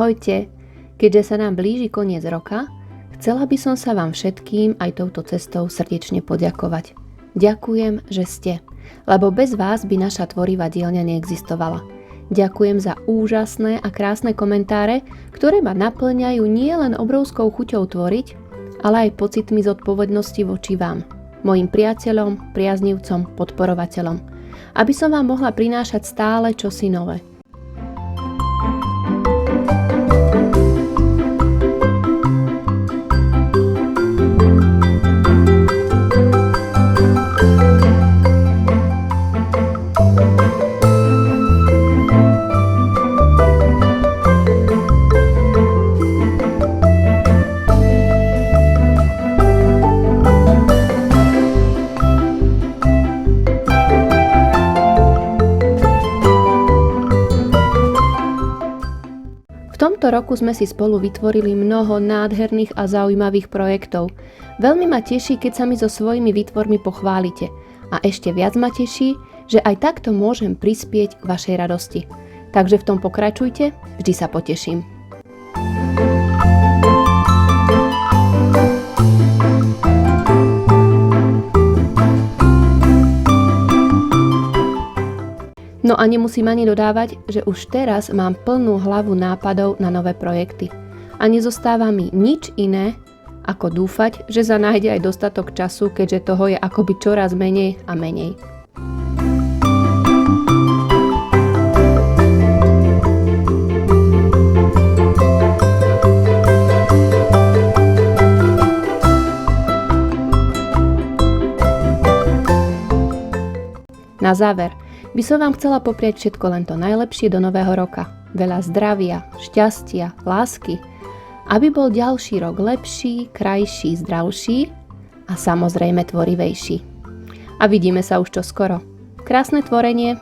Ahojte, keďže sa nám blíži koniec roka, chcela by som sa vám všetkým aj touto cestou srdečne poďakovať. Ďakujem, že ste, lebo bez vás by naša tvorivá dielňa neexistovala. Ďakujem za úžasné a krásne komentáre, ktoré ma naplňajú nielen obrovskou chuťou tvoriť, ale aj pocitmi zodpovednosti voči vám, mojim priateľom, priaznivcom, podporovateľom, aby som vám mohla prinášať stále čosi nové. V tomto roku sme si spolu vytvorili mnoho nádherných a zaujímavých projektov. Veľmi ma teší, keď sa mi so svojimi výtvormi pochválite. A ešte viac ma teší, že aj takto môžem prispieť k vašej radosti. Takže v tom pokračujte, vždy sa poteším. No a nemusím ani dodávať, že už teraz mám plnú hlavu nápadov na nové projekty. A nezostáva mi nič iné, ako dúfať, že sa nájde aj dostatok času, keďže toho je akoby čoraz menej a menej. Na záver by som vám chcela popriať všetko len to najlepšie do nového roka. Veľa zdravia, šťastia, lásky, aby bol ďalší rok lepší, krajší, zdravší a samozrejme tvorivejší. A vidíme sa už čoskoro. Krásne tvorenie.